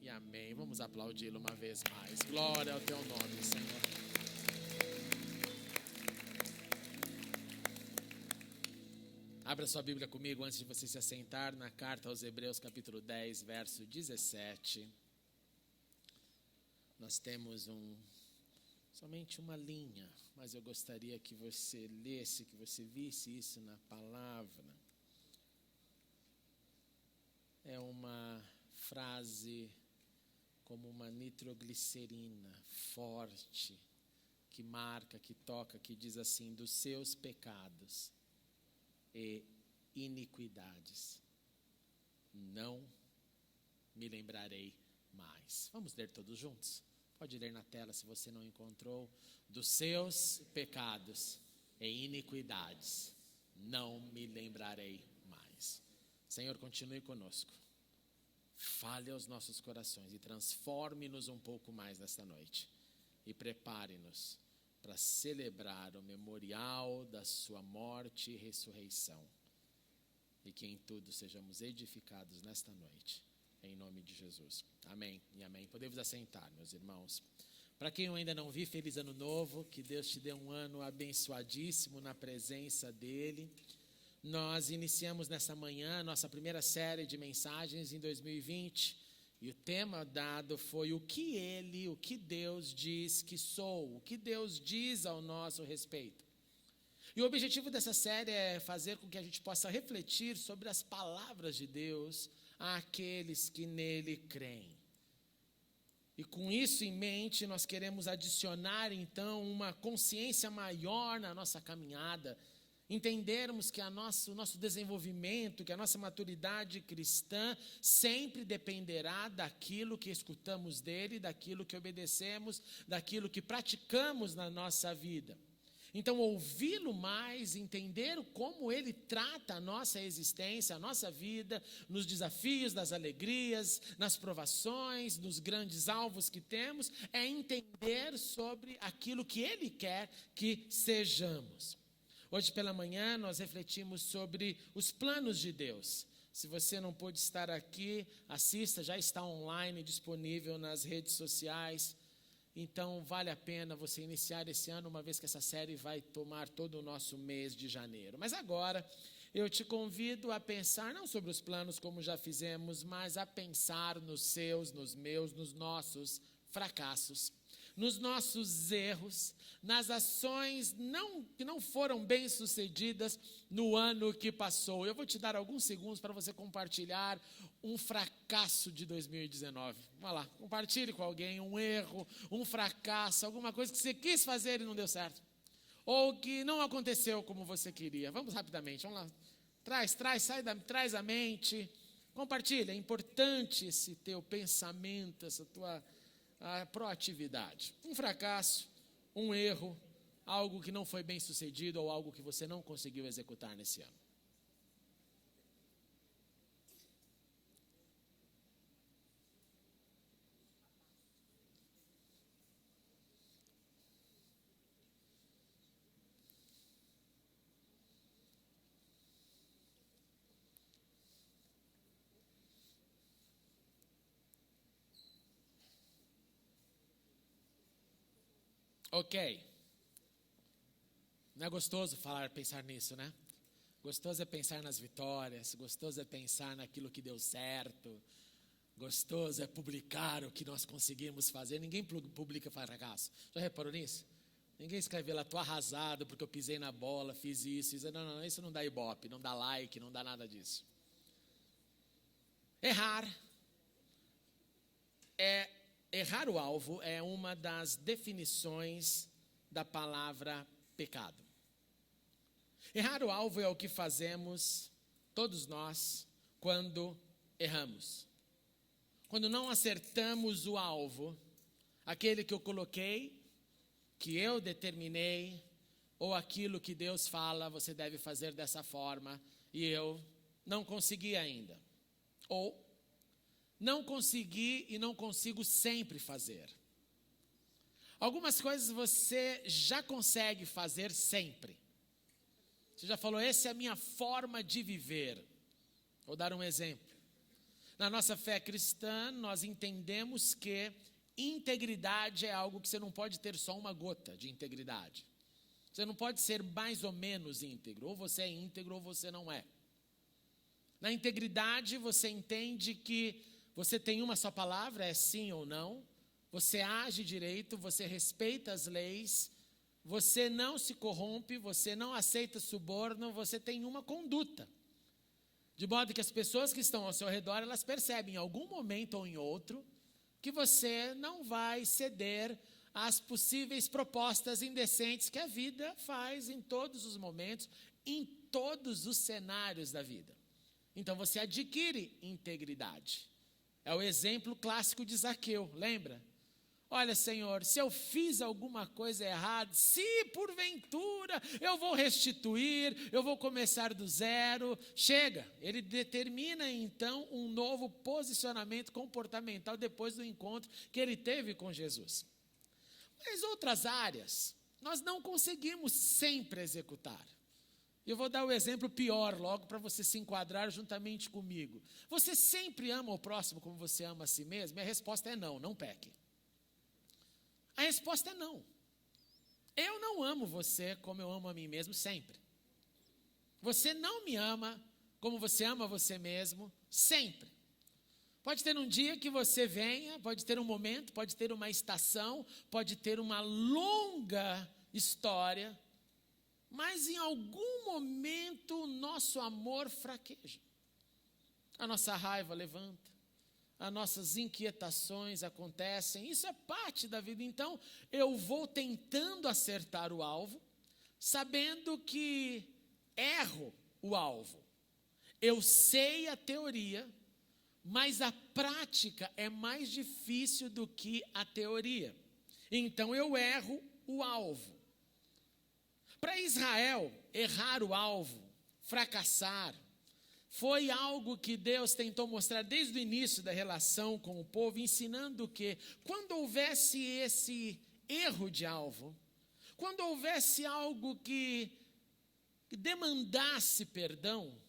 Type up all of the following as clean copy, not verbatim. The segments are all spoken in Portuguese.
e amém. Vamos aplaudi-lo uma vez mais. Glória ao teu nome, Senhor. Abra sua Bíblia comigo antes de você se assentar na carta aos Hebreus, capítulo 10, verso 17. Nós temos somente uma linha, mas eu gostaria que você lesse, que você visse isso na palavra. É uma frase como uma nitroglicerina forte, que marca, que toca, que diz assim: dos seus pecados e iniquidades não me lembrarei mais. Vamos ler todos juntos? Pode ler na tela se você não encontrou. Dos seus pecados e iniquidades não me lembrarei mais. Senhor, continue conosco. Fale aos nossos corações e transforme-nos um pouco mais nesta noite. E prepare-nos para celebrar o memorial da sua morte e ressurreição. E que em tudo sejamos edificados nesta noite. Em nome de Jesus. Amém e amém. Podemos assentar, meus irmãos. Para quem eu ainda não vi, feliz ano novo. Que Deus te dê um ano abençoadíssimo na presença dEle. Nós iniciamos nessa manhã nossa primeira série de mensagens em 2020. E o tema dado foi o que Deus diz que sou. O que Deus diz ao nosso respeito. E o objetivo dessa série é fazer com que a gente possa refletir sobre as palavras de Deus àqueles que nele creem. E com isso em mente, nós queremos adicionar então uma consciência maior na nossa caminhada, entendermos que o nosso desenvolvimento, que a nossa maturidade cristã sempre dependerá daquilo que escutamos dele, daquilo que obedecemos, daquilo que praticamos na nossa vida. Então, ouvi-lo mais, entender como ele trata a nossa existência, a nossa vida, nos desafios, nas alegrias, nas provações, nos grandes alvos que temos, é entender sobre aquilo que ele quer que sejamos. Hoje pela manhã nós refletimos sobre os planos de Deus. Se você não pôde estar aqui, assista, já está online, disponível nas redes sociais. Então vale a pena você iniciar esse ano, uma vez que essa série vai tomar todo o nosso mês de janeiro. Mas agora eu te convido a pensar não sobre os planos como já fizemos, mas a pensar nos seus, nos meus, nos nossos fracassos, nos nossos erros, nas ações que não foram bem sucedidas no ano que passou. Eu vou te dar alguns segundos para você compartilhar um fracasso de 2019. Vamos lá, compartilhe com alguém um erro, um fracasso, alguma coisa que você quis fazer e não deu certo. Ou que não aconteceu como você queria. Vamos rapidamente, vamos lá. Traz a mente. Compartilha, é importante esse teu pensamento, essa tua proatividade. Um fracasso, um erro, algo que não foi bem sucedido ou algo que você não conseguiu executar nesse ano. Ok. Não é gostoso pensar nisso, né? Gostoso é pensar nas vitórias, gostoso é pensar naquilo que deu certo, gostoso é publicar o que nós conseguimos fazer. Ninguém publica fracasso. Já reparou nisso? Ninguém escreve lá, estou arrasado porque eu pisei na bola, fiz isso. Não, isso não dá ibope, não dá like, não dá nada disso. Errar o alvo é uma das definições da palavra pecado. Errar o alvo é o que fazemos, todos nós, quando erramos. Quando não acertamos o alvo, aquele que eu coloquei, que eu determinei, ou aquilo que Deus fala, você deve fazer dessa forma, e eu não consegui ainda. Ou não consegui e não consigo sempre fazer. Algumas coisas você já consegue fazer sempre. Você já falou, essa é a minha forma de viver. Vou dar um exemplo. Na nossa fé cristã, nós entendemos que integridade é algo que você não pode ter só uma gota de integridade. Você não pode ser mais ou menos íntegro. Ou você é íntegro ou você não é. Na integridade, você entende que você tem uma só palavra, é sim ou não. Você age direito, você respeita as leis, você não se corrompe, você não aceita suborno, você tem uma conduta. De modo que as pessoas que estão ao seu redor, elas percebem em algum momento ou em outro, que você não vai ceder às possíveis propostas indecentes que a vida faz em todos os momentos, em todos os cenários da vida. Então você adquire integridade. É o exemplo clássico de Zaqueu, lembra? Olha, Senhor, se eu fiz alguma coisa errada, se porventura eu vou restituir, eu vou começar do zero, chega. Ele determina então um novo posicionamento comportamental depois do encontro que ele teve com Jesus. Mas outras áreas, nós não conseguimos sempre executar. Eu vou dar o exemplo pior logo para você se enquadrar juntamente comigo. Você sempre ama o próximo como você ama a si mesmo? E a resposta é não, não peque. A resposta é não. Eu não amo você como eu amo a mim mesmo sempre. Você não me ama como você ama você mesmo sempre. Pode ter um dia que você venha, pode ter um momento, pode ter uma estação, pode ter uma longa história, mas em algum momento o nosso amor fraqueja. A nossa raiva levanta. As nossas inquietações acontecem, isso é parte da vida. Então, eu vou tentando acertar o alvo, sabendo que erro o alvo. Eu sei a teoria, mas a prática é mais difícil do que a teoria. Então, eu erro o alvo. Para Israel, errar o alvo, fracassar, foi algo que Deus tentou mostrar desde o início da relação com o povo, ensinando que quando houvesse esse erro de alvo, quando houvesse algo que demandasse perdão,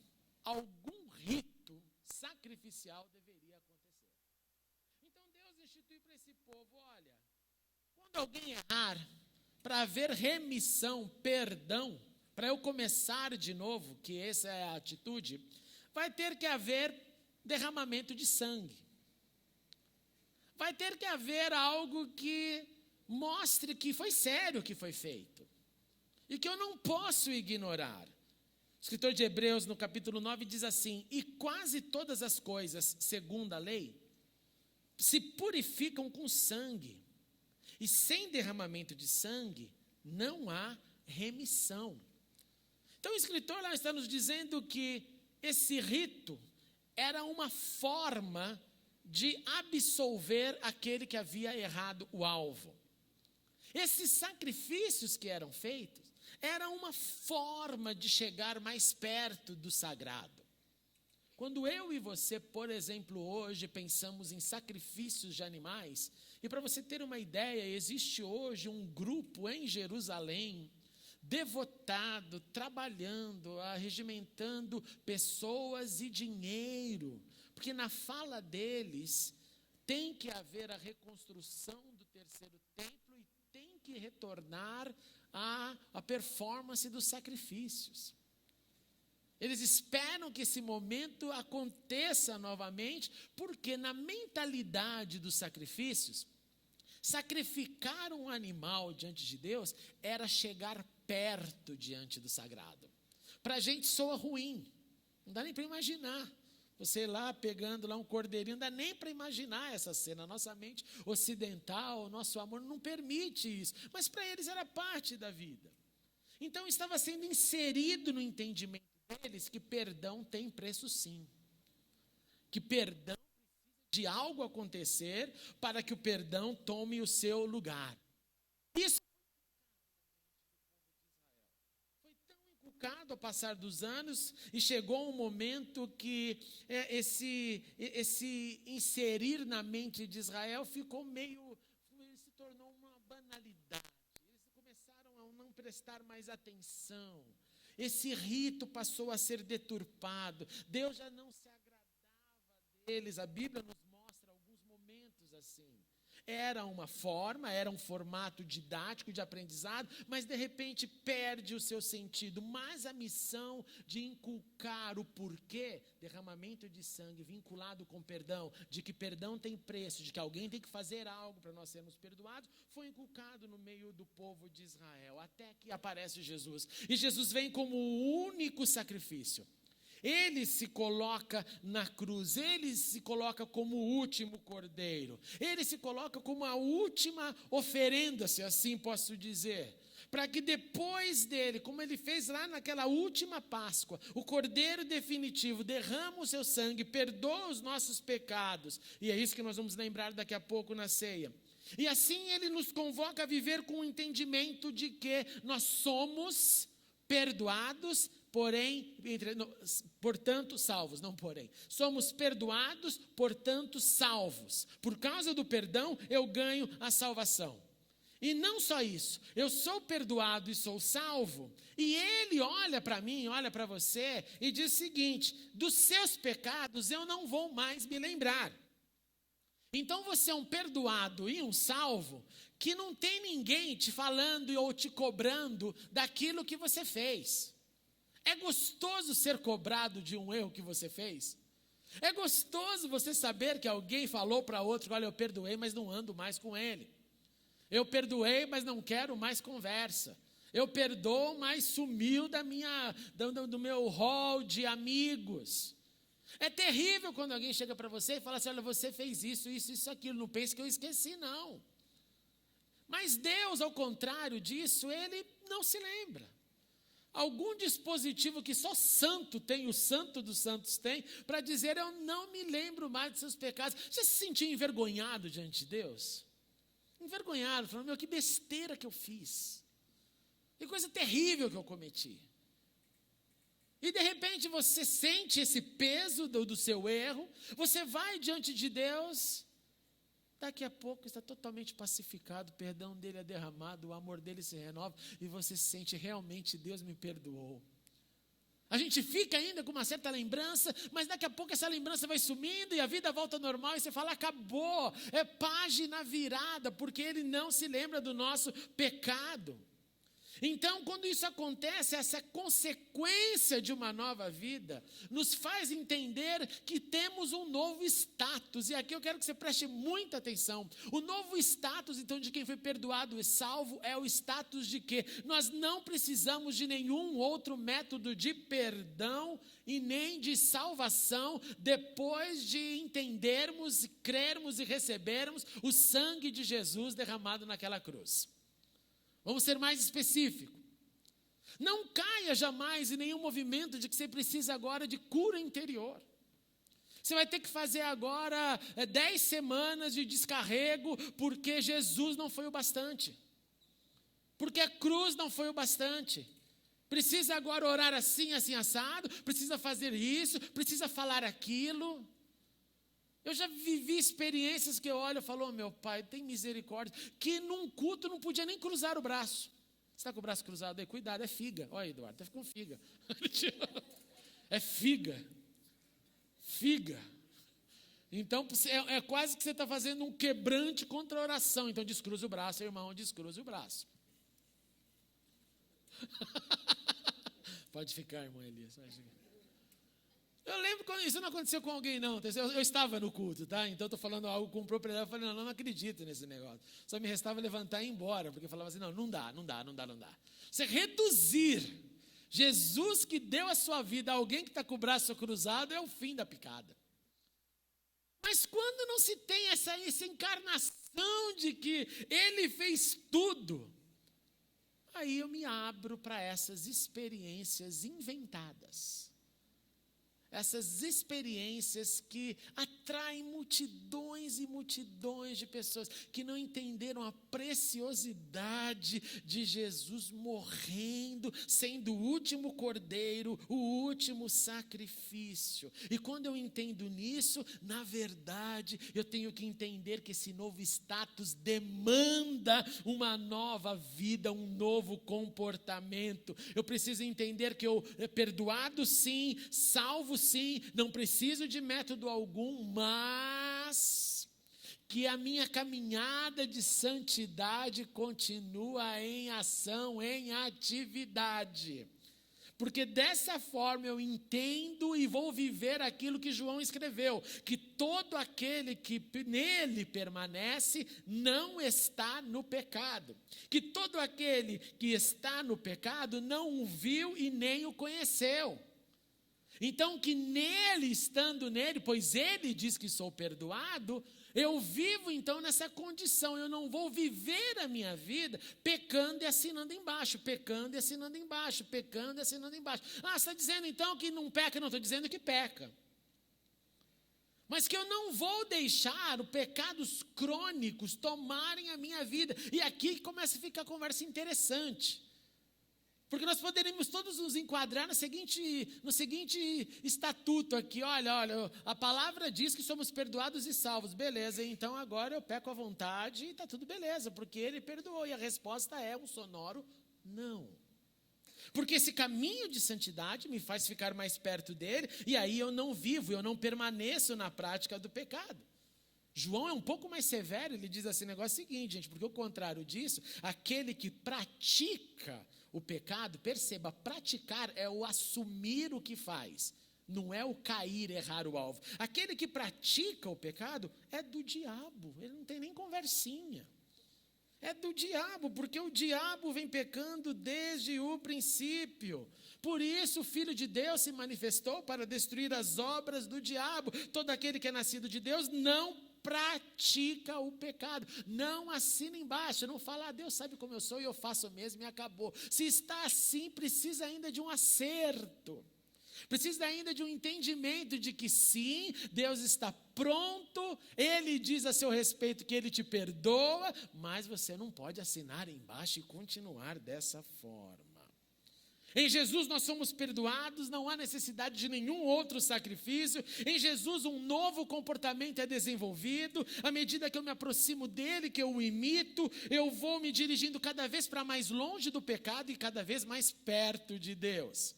algum rito sacrificial deveria acontecer. Então Deus instituiu para esse povo, olha, quando alguém errar, para haver remissão, perdão, para eu começar de novo, que essa é a atitude, vai ter que haver derramamento de sangue. Vai ter que haver algo que mostre que foi sério o que foi feito. E que eu não posso ignorar. O escritor de Hebreus, no capítulo 9, diz assim: e quase todas as coisas, segundo a lei, se purificam com sangue. E sem derramamento de sangue, não há remissão. Então o escritor lá está nos dizendo que esse rito era uma forma de absolver aquele que havia errado o alvo. Esses sacrifícios que eram feitos, era uma forma de chegar mais perto do sagrado. Quando eu e você, por exemplo, hoje pensamos em sacrifícios de animais, e para você ter uma ideia, existe hoje um grupo em Jerusalém, devotado, trabalhando, arregimentando pessoas e dinheiro, porque na fala deles tem que haver a reconstrução do terceiro templo e tem que retornar a performance dos sacrifícios. Eles esperam que esse momento aconteça novamente, porque na mentalidade dos sacrifícios, sacrificar um animal diante de Deus era chegar perto diante do sagrado. Para a gente soa ruim, não dá nem para imaginar. Você lá pegando lá um cordeirinho, não dá nem para imaginar essa cena. Nossa mente ocidental, nosso amor não permite isso. Mas para eles era parte da vida. Então estava sendo inserido no entendimento deles que perdão tem preço sim. Que perdão precisa de algo acontecer para que o perdão tome o seu lugar. Isso foi tão inculcado ao passar dos anos e chegou um momento que esse inserir na mente de Israel ficou se tornou uma banalidade. Eles começaram a não prestar mais atenção. Esse rito passou a ser deturpado. Deus já não se agradava deles, a Bíblia nos mostra alguns momentos assim. Era uma forma, era um formato didático de aprendizado, mas de repente perde o seu sentido. Mas a missão de inculcar o porquê, derramamento de sangue vinculado com perdão, de que perdão tem preço, de que alguém tem que fazer algo para nós sermos perdoados, foi inculcado no meio do povo de Israel, até que aparece Jesus. E Jesus vem como o único sacrifício. Ele se coloca na cruz, ele se coloca como o último cordeiro, ele se coloca como a última oferenda, se assim posso dizer, para que depois dele, como ele fez lá naquela última Páscoa, o cordeiro definitivo derrama o seu sangue, perdoa os nossos pecados, e é isso que nós vamos lembrar daqui a pouco na ceia. E assim ele nos convoca a viver com o entendimento de que nós somos perdoados, portanto salvos, não porém. Somos perdoados, portanto salvos. Por causa do perdão, eu ganho a salvação. E não só isso, eu sou perdoado e sou salvo, e ele olha para mim, olha para você, e diz o seguinte: dos seus pecados eu não vou mais me lembrar. Então você é um perdoado e um salvo, que não tem ninguém te falando ou te cobrando daquilo que você fez. É gostoso ser cobrado de um erro que você fez? É gostoso você saber que alguém falou para outro: olha, eu perdoei, mas não ando mais com ele. Eu perdoei, mas não quero mais conversa. Eu perdoo, mas sumiu do meu hall de amigos. É terrível quando alguém chega para você e fala assim: olha, você fez isso, aquilo. Não pense que eu esqueci, não. Mas Deus, ao contrário disso, ele não se lembra. Algum dispositivo que só santo tem, o santo dos santos tem, para dizer: eu não me lembro mais dos seus pecados. Você se sentiu envergonhado diante de Deus? Envergonhado, falando: meu, que besteira que eu fiz. Que coisa terrível que eu cometi. E de repente você sente esse peso do seu erro, você vai diante de Deus, daqui a pouco está totalmente pacificado, o perdão dele é derramado, o amor dele se renova, e você sente: realmente Deus me perdoou. A gente fica ainda com uma certa lembrança, mas daqui a pouco essa lembrança vai sumindo e a vida volta ao normal, e você fala: acabou, é página virada, porque ele não se lembra do nosso pecado. Então, quando isso acontece, essa consequência de uma nova vida nos faz entender que temos um novo status. E aqui eu quero que você preste muita atenção. O novo status, então, de quem foi perdoado e salvo é o status de que nós não precisamos de nenhum outro método de perdão e nem de salvação depois de entendermos, crermos e recebermos o sangue de Jesus derramado naquela cruz. Vamos ser mais específicos. Não caia jamais em nenhum movimento de que você precisa agora de cura interior. Você vai ter que fazer agora 10 semanas de descarrego porque Jesus não foi o bastante. Porque a cruz não foi o bastante. Precisa agora orar assim, assim, assado. Precisa fazer isso, precisa falar aquilo. Eu já vivi experiências que eu olho e falo: oh, meu pai, tem misericórdia, que num culto não podia nem cruzar o braço. Você está com o braço cruzado aí? Cuidado, é figa. Olha, Eduardo, está com figa. É figa. Figa. Então, é quase que você está fazendo um quebrante contra a oração. Então, descruza o braço, irmão, descruza o braço. Pode ficar, irmão Elias, pode ficar. Eu lembro quando isso não aconteceu com alguém, não. Eu estava no culto, tá? Então, estou falando algo com propriedade. Eu falei: não acredito nesse negócio. Só me restava levantar e ir embora, porque eu falava assim: não dá. Você reduzir Jesus que deu a sua vida a alguém que está com o braço cruzado é o fim da picada. Mas quando não se tem essa encarnação de que Ele fez tudo, aí eu me abro para essas experiências inventadas. Essas experiências que atraem multidões e multidões de pessoas que não entenderam a preciosidade de Jesus morrendo, sendo o último cordeiro, o último sacrifício. E quando eu entendo nisso, na verdade, eu tenho que entender que esse novo status demanda uma nova vida, um novo comportamento. Eu preciso entender que eu perdoado sim, salvo sim, não preciso de método algum, mas que a minha caminhada de santidade continua em ação, em atividade. Porque dessa forma eu entendo e vou viver aquilo que João escreveu, que todo aquele que nele permanece não está no pecado. Que todo aquele que está no pecado não o viu e nem o conheceu. Então que nele, estando nele, pois ele diz que sou perdoado, eu vivo então nessa condição, eu não vou viver a minha vida pecando e assinando embaixo, pecando e assinando embaixo, pecando e assinando embaixo. Ah, você está dizendo então que não peca? Não, estou dizendo que peca. Mas que eu não vou deixar os pecados crônicos tomarem a minha vida. E aqui começa a ficar a conversa interessante. Porque nós poderíamos todos nos enquadrar no seguinte estatuto aqui. Olha, a palavra diz que somos perdoados e salvos. Beleza, então agora eu peco à vontade e está tudo beleza, porque ele perdoou. E a resposta é um sonoro não. Porque esse caminho de santidade me faz ficar mais perto dele, e aí eu não vivo, eu não permaneço na prática do pecado. João é um pouco mais severo, ele diz assim, o negócio é o seguinte, gente, porque o contrário disso, aquele que pratica o pecado, perceba, praticar é o assumir o que faz, não é o cair, errar o alvo. Aquele que pratica o pecado é do diabo, ele não tem nem conversinha. É do diabo, porque o diabo vem pecando desde o princípio. Por isso o Filho de Deus se manifestou para destruir as obras do diabo. Todo aquele que é nascido de Deus não pratica o pecado, não assina embaixo, não fala, Deus sabe como eu sou e eu faço mesmo e acabou. Se está assim, precisa ainda de um acerto. Precisa ainda de um entendimento de que sim, Deus está pronto, Ele diz a seu respeito que Ele te perdoa, mas você não pode assinar embaixo e continuar dessa forma. Em Jesus nós somos perdoados, não há necessidade de nenhum outro sacrifício. Em Jesus um novo comportamento é desenvolvido. À medida que eu me aproximo dele, que eu o imito, eu vou me dirigindo cada vez para mais longe do pecado e cada vez mais perto de Deus.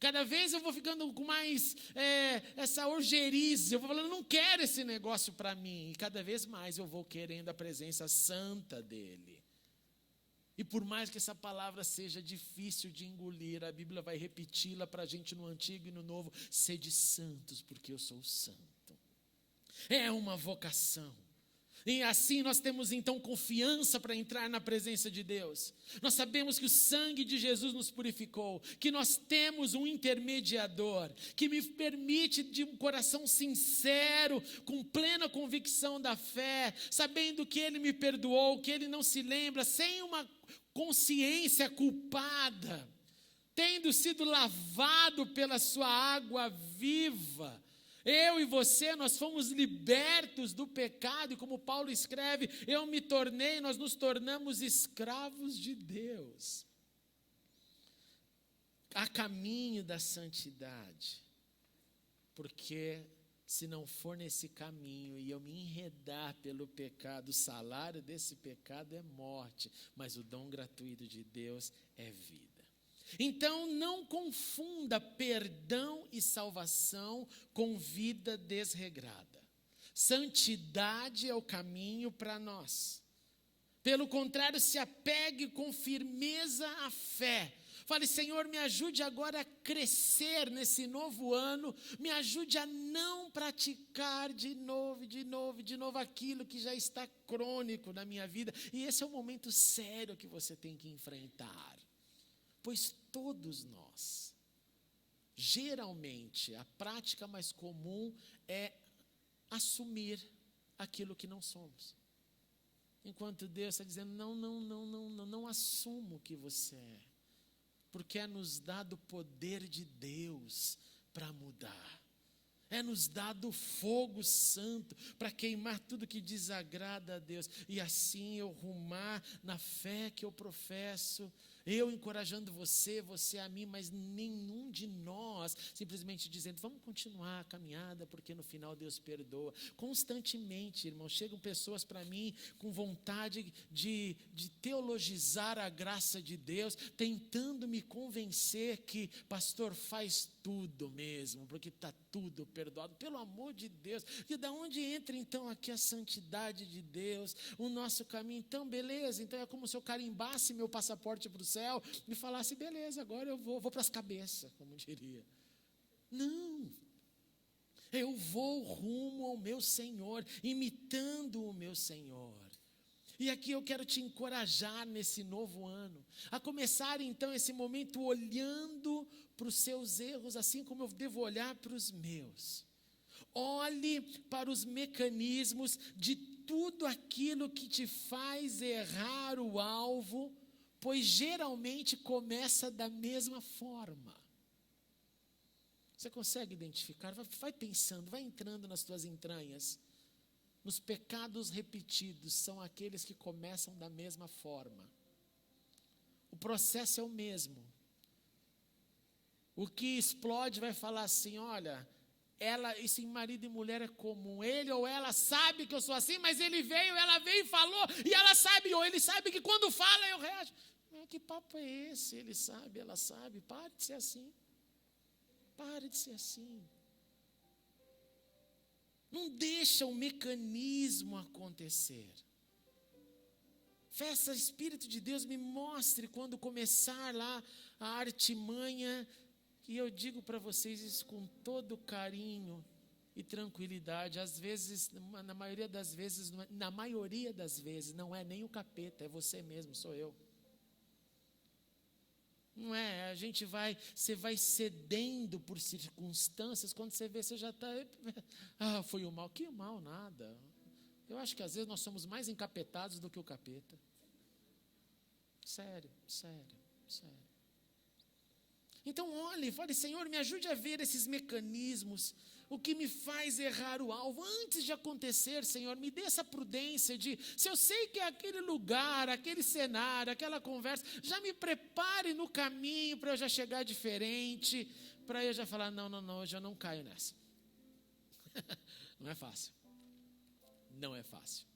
Cada vez eu vou ficando com mais essa orgeriza, eu vou falando, não quero esse negócio para mim. E cada vez mais eu vou querendo a presença santa dele. E por mais que essa palavra seja difícil de engolir, a Bíblia vai repeti-la para a gente no Antigo e no Novo. Sede santos, porque eu sou santo. É uma vocação. E assim nós temos então confiança para entrar na presença de Deus. Nós sabemos que o sangue de Jesus nos purificou, que nós temos um intermediador, que me permite de um coração sincero, com plena convicção da fé, sabendo que Ele me perdoou, que Ele não se lembra, sem uma consciência culpada, tendo sido lavado pela sua água viva. Eu e você, nós fomos libertos do pecado, e como Paulo escreve, nós nos tornamos escravos de Deus. A caminho da santidade, porque se não for nesse caminho e eu me enredar pelo pecado, o salário desse pecado é morte, mas o dom gratuito de Deus é vida. Então não confunda perdão e salvação com vida desregrada. Santidade é o caminho para nós. Pelo contrário, se apegue com firmeza à fé. Fale, Senhor, me ajude agora a crescer nesse novo ano, me ajude a não praticar de novo aquilo que já está crônico na minha vida. E esse é o momento sério que você tem que enfrentar. Pois todos nós, geralmente, a prática mais comum é assumir aquilo que não somos. Enquanto Deus está dizendo, não assuma o que você é. Porque é nos dado o poder de Deus para mudar. É nos dado o fogo santo para queimar tudo que desagrada a Deus. E assim eu rumar na fé que eu professo. Eu encorajando você a mim, mas nenhum de nós simplesmente dizendo, vamos continuar a caminhada, porque no final Deus perdoa. Constantemente, irmão, chegam pessoas para mim com vontade de teologizar a graça de Deus, tentando me convencer que, pastor, faz tudo mesmo, porque está tudo perdoado, pelo amor de Deus. E da onde entra então aqui a santidade de Deus, o nosso caminho? Então, beleza, então é como se eu carimbasse meu passaporte para o céu e falasse, beleza, agora eu vou para as cabeças, como diria. Não, eu vou rumo ao meu Senhor, imitando o meu Senhor. E aqui eu quero te encorajar nesse novo ano, a começar então esse momento olhando para os seus erros, assim como eu devo olhar para os meus. Olhe para os mecanismos de tudo aquilo que te faz errar o alvo, pois geralmente começa da mesma forma. Você consegue identificar? Vai pensando, vai entrando nas tuas entranhas. Nos pecados repetidos, são aqueles que começam da mesma forma. O processo é o mesmo. O que explode vai falar assim, olha, isso em marido e mulher é comum. Ele ou ela sabe que eu sou assim, mas ela veio e falou, e ela sabe, ou ele sabe que quando fala eu reajo. Que papo é esse? Ele sabe, ela sabe. Pare de ser assim. Pare de ser assim. Não deixa o mecanismo acontecer. Peça, Espírito de Deus, me mostre quando começar lá a artimanha. E eu digo para vocês isso com todo carinho e tranquilidade. Às vezes, na maioria das vezes, não é nem o capeta, é você mesmo, sou eu. Não é, você vai cedendo por circunstâncias, quando você vê, você já está, foi o mal, que mal nada. Eu acho que às vezes nós somos mais encapetados do que o capeta. Sério. Então fale, Senhor, me ajude a ver esses mecanismos, o que me faz errar o alvo, antes de acontecer, Senhor, me dê essa prudência se eu sei que é aquele lugar, aquele cenário, aquela conversa, já me prepare no caminho para eu já chegar diferente, para eu já falar, não, eu já não caio nessa. Não é fácil. Não é fácil.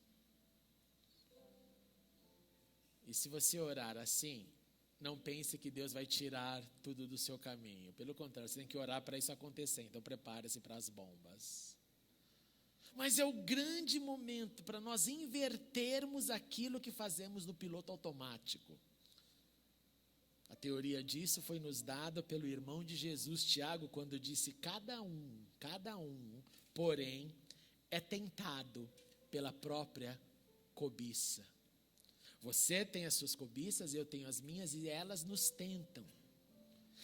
E se você orar assim, não pense que Deus vai tirar tudo do seu caminho. Pelo contrário, você tem que orar para isso acontecer. Então prepare-se para as bombas. Mas é o grande momento para nós invertermos aquilo que fazemos no piloto automático. A teoria disso foi nos dada pelo irmão de Jesus, Tiago, quando disse, cada um, porém, é tentado pela própria cobiça. Você tem as suas cobiças, eu tenho as minhas, e elas nos tentam.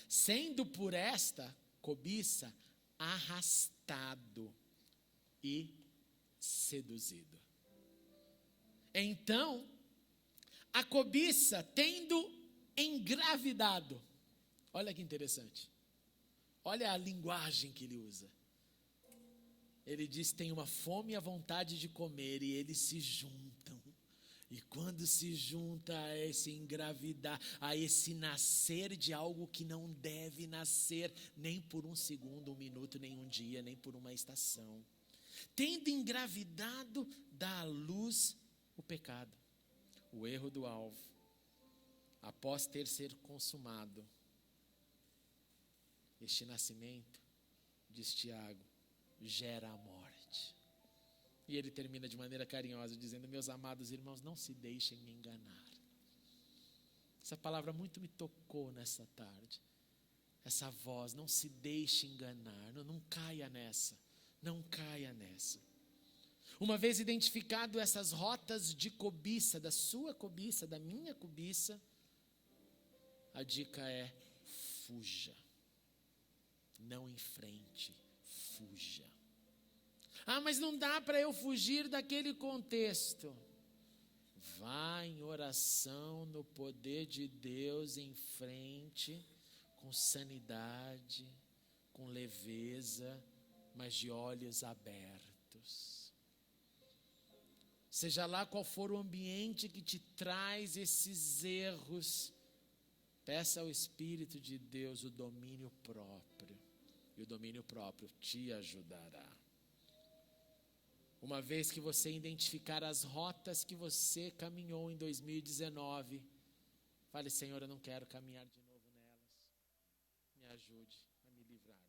Sendo por esta cobiça arrastado e seduzido. Então, a cobiça tendo engravidado. Olha que interessante. Olha a linguagem que ele usa. Ele diz, tem uma fome e a vontade de comer, e eles se juntam. E quando se junta a esse engravidar, a esse nascer de algo que não deve nascer, nem por um segundo, um minuto, nem um dia, nem por uma estação. Tendo engravidado, dá à luz o pecado, o erro do alvo, após ter sido consumado. Este nascimento, diz Tiago, gera a morte. E ele termina de maneira carinhosa, dizendo, meus amados irmãos, não se deixem me enganar. Essa palavra muito me tocou nessa tarde. Essa voz, não se deixe enganar, não caia nessa, não caia nessa. Uma vez identificado essas rotas de cobiça, da sua cobiça, da minha cobiça, a dica é, fuja. Não enfrente, fuja. Mas não dá para eu fugir daquele contexto. Vá em oração no poder de Deus em frente, com sanidade, com leveza, mas de olhos abertos. Seja lá qual for o ambiente que te traz esses erros, peça ao Espírito de Deus o domínio próprio. E o domínio próprio te ajudará. Uma vez que você identificar as rotas que você caminhou em 2019, fale, Senhor, eu não quero caminhar de novo nelas. Me ajude a me livrar.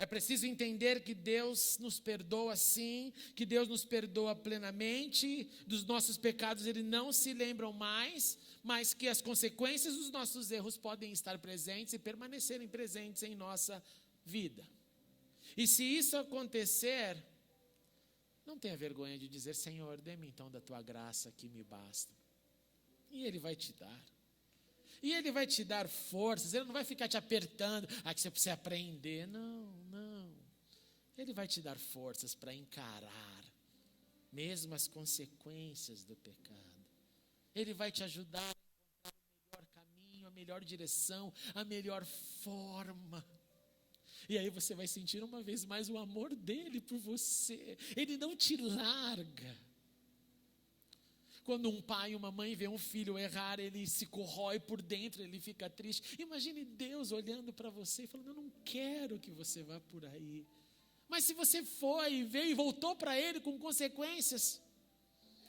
É preciso entender que Deus nos perdoa sim, que Deus nos perdoa plenamente, dos nossos pecados Ele não se lembram mais, mas que as consequências dos nossos erros podem estar presentes e permanecerem presentes em nossa vida. E se isso acontecer, não tenha vergonha de dizer: Senhor, dê-me então da tua graça que me basta. E Ele vai te dar. E Ele vai te dar forças, Ele não vai ficar te apertando, que você precisa aprender. Não. Ele vai te dar forças para encarar, mesmo as consequências do pecado. Ele vai te ajudar a encontrar o melhor caminho, a melhor direção, a melhor forma. E aí você vai sentir uma vez mais o amor dele por você. Ele não te larga. Quando um pai e uma mãe vê um filho errar, ele se corrói por dentro, ele fica triste. Imagine Deus olhando para você e falando: eu não quero que você vá por aí. Mas se você foi, veio e voltou para ele com consequências,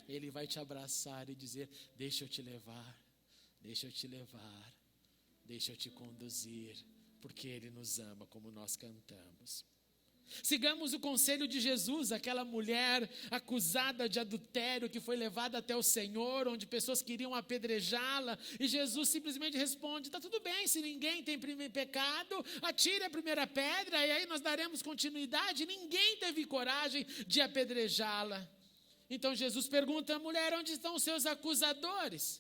ele vai te abraçar e dizer: deixa eu te levar, deixa eu te levar, deixa eu te conduzir, porque ele nos ama, como nós cantamos. Sigamos o conselho de Jesus, aquela mulher acusada de adultério que foi levada até o Senhor, onde pessoas queriam apedrejá-la, e Jesus simplesmente responde: está tudo bem, se ninguém tem pecado, atire a primeira pedra, e aí nós daremos continuidade. Ninguém teve coragem de apedrejá-la. Então Jesus pergunta à mulher: onde estão os seus acusadores?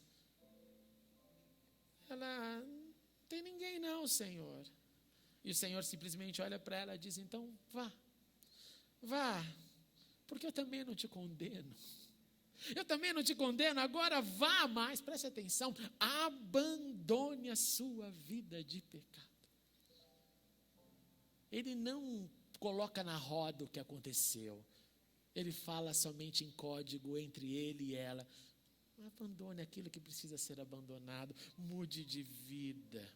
Ela: não tem ninguém não, Senhor. E o Senhor simplesmente olha para ela e diz: então vá, porque eu também não te condeno. Eu também não te condeno, agora vá, mais, preste atenção, abandone a sua vida de pecado. Ele não coloca na roda o que aconteceu. Ele fala somente em código entre ele e ela. Abandone aquilo que precisa ser abandonado, mude de vida.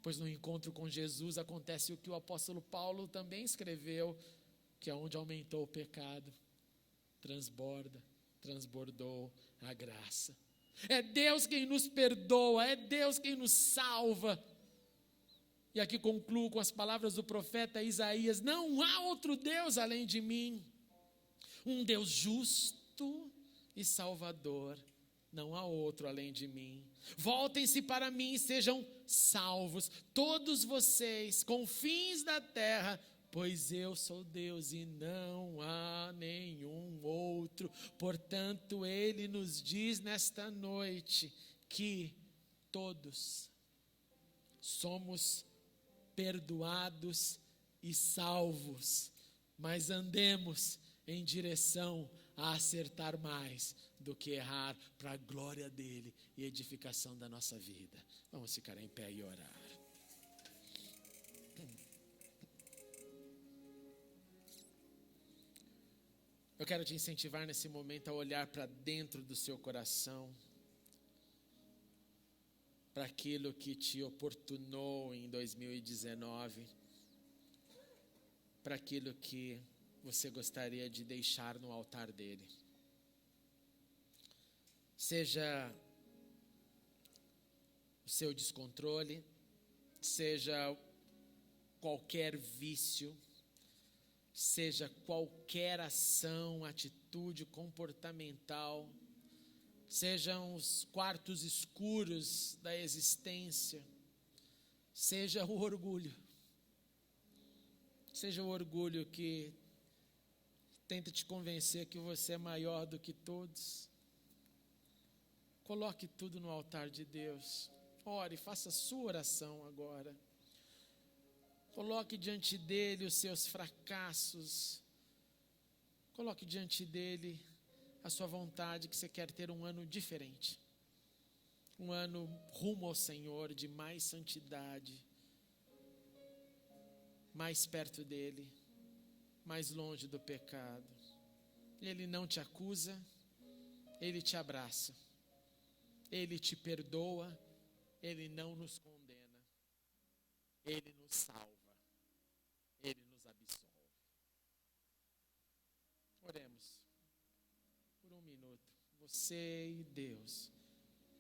Pois no encontro com Jesus acontece o que o apóstolo Paulo também escreveu, que é onde aumentou o pecado, transbordou a graça. É Deus quem nos perdoa, é Deus quem nos salva. E aqui concluo com as palavras do profeta Isaías: não há outro Deus além de mim, um Deus justo e salvador. Não há outro além de mim. Voltem-se para mim e sejam salvos, todos vocês, confins da terra, pois eu sou Deus e não há nenhum outro. Portanto, Ele nos diz nesta noite que todos somos perdoados e salvos, mas andemos em direção a acertar mais do que errar, para a glória dele e edificação da nossa vida. Vamos ficar em pé e orar. Eu quero te incentivar nesse momento a olhar para dentro do seu coração, para aquilo que te oportunou em 2019, para aquilo que você gostaria de deixar no altar dele. Seja o seu descontrole, seja qualquer vício, seja qualquer ação, atitude comportamental, sejam os quartos escuros da existência, seja o orgulho. Seja o orgulho que tenta te convencer que você é maior do que todos. Coloque tudo no altar de Deus. Ore, faça a sua oração agora. Coloque diante dele os seus fracassos. Coloque diante dele a sua vontade, que você quer ter um ano diferente. Um ano rumo ao Senhor, de mais santidade. Mais perto dele, mais longe do pecado. Ele não te acusa, ele te abraça. Ele te perdoa, ele não nos condena, ele nos salva, ele nos absolve. Oremos por um minuto, você e Deus,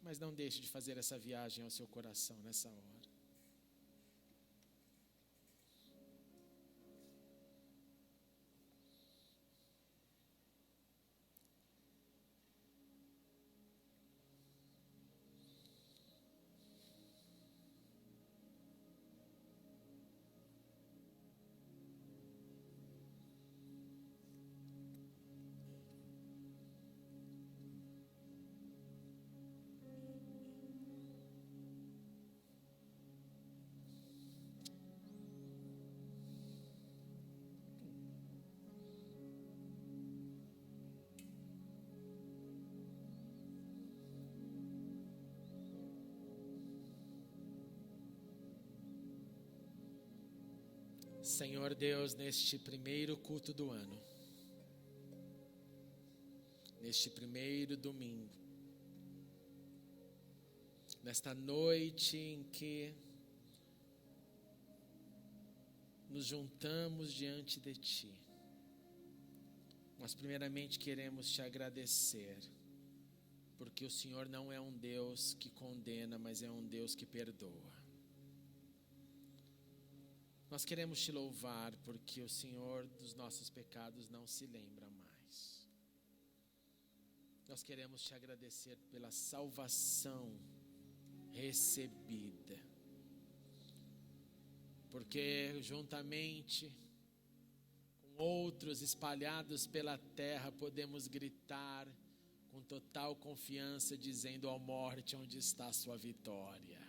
mas não deixe de fazer essa viagem ao seu coração nessa hora. Senhor Deus, neste primeiro culto do ano, neste primeiro domingo, nesta noite em que nos juntamos diante de Ti, nós primeiramente queremos Te agradecer, porque o Senhor não é um Deus que condena, mas é um Deus que perdoa. Nós queremos Te louvar, porque o Senhor dos nossos pecados não se lembra mais. Nós queremos Te agradecer pela salvação recebida, porque juntamente com outros espalhados pela terra podemos gritar com total confiança, dizendo: ó morte, onde está a sua vitória?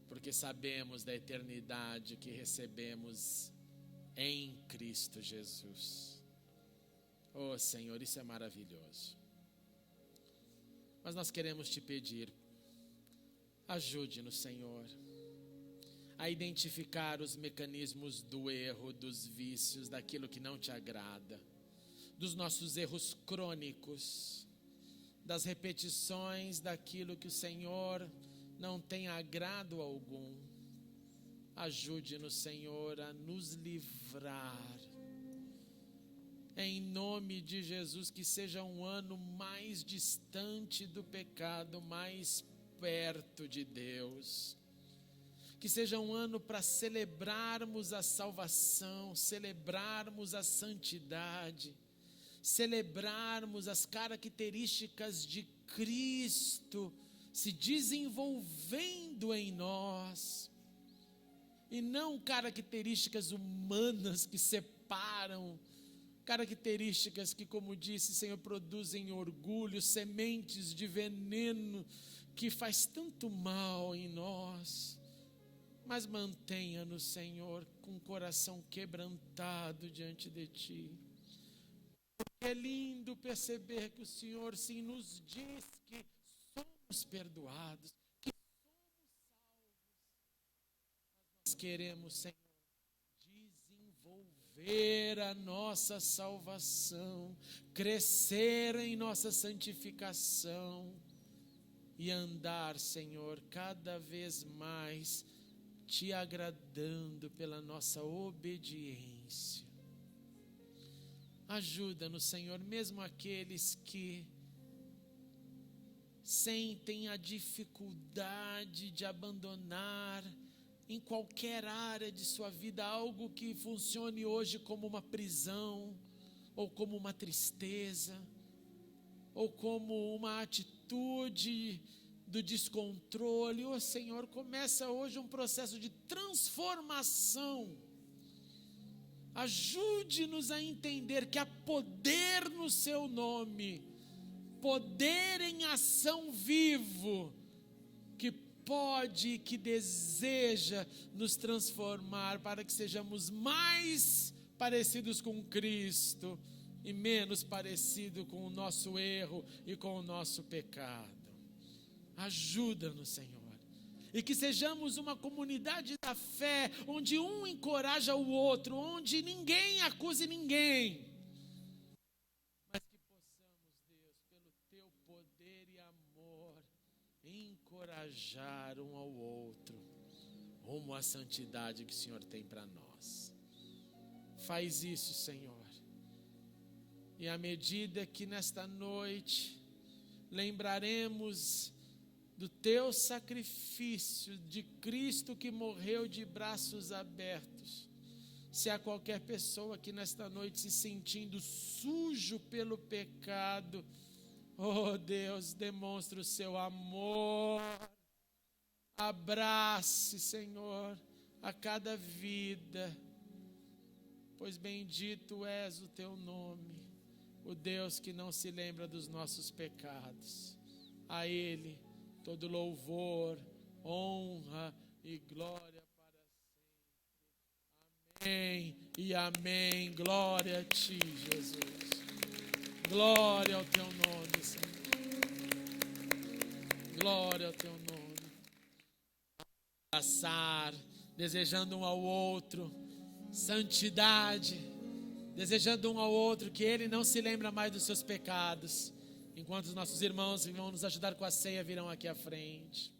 Porque sabemos da eternidade que recebemos em Cristo Jesus. Oh Senhor, isso é maravilhoso. Mas nós queremos Te pedir, ajude-nos, Senhor, a identificar os mecanismos do erro, dos vícios, daquilo que não Te agrada, dos nossos erros crônicos, das repetições daquilo que o Senhor não tem agrado algum. Ajude-nos, Senhor, a nos livrar. Em nome de Jesus, que seja um ano mais distante do pecado, mais perto de Deus. Que seja um ano para celebrarmos a salvação, celebrarmos a santidade, celebrarmos as características de Cristo se desenvolvendo em nós, e não características humanas que separam, características que, como disse, Senhor, produzem orgulho, sementes de veneno que faz tanto mal em nós. Mas mantenha-nos, Senhor, com o coração quebrantado diante de Ti. É lindo perceber que o Senhor sim nos diz que somos perdoados, que somos salvos. Nós queremos, Senhor, desenvolver a nossa salvação, crescer em nossa santificação e andar, Senhor, cada vez mais Te agradando pela nossa obediência. Ajuda-nos, Senhor, mesmo aqueles que sentem a dificuldade de abandonar em qualquer área de sua vida algo que funcione hoje como uma prisão, ou como uma tristeza, ou como uma atitude do descontrole. Ô Senhor, começa hoje um processo de transformação. Ajude-nos a entender que há poder no Seu nome, poder em ação vivo, que pode e que deseja nos transformar para que sejamos mais parecidos com Cristo e menos parecido com o nosso erro e com o nosso pecado. Ajuda-nos, Senhor, e que sejamos uma comunidade da fé, onde um encoraja o outro, onde ninguém acuse ninguém, mas que possamos, Deus, pelo Teu poder e amor, encorajar um ao outro, rumo à santidade que o Senhor tem para nós. Faz isso, Senhor, e à medida que nesta noite lembraremos do Teu sacrifício, de Cristo que morreu de braços abertos, se há qualquer pessoa aqui nesta noite se sentindo sujo pelo pecado, oh Deus, demonstre o Seu amor, abrace, Senhor, a cada vida, pois bendito és o Teu nome, o Deus que não se lembra dos nossos pecados. A Ele todo louvor, honra e glória para sempre. Amém e amém. Glória a Ti, Jesus. Glória ao Teu nome, Senhor. Glória ao Teu nome. Abraçar desejando um ao outro santidade, desejando um ao outro que Ele não se lembra mais dos seus pecados, enquanto os nossos irmãos que vão nos ajudar com a ceia virão aqui à frente.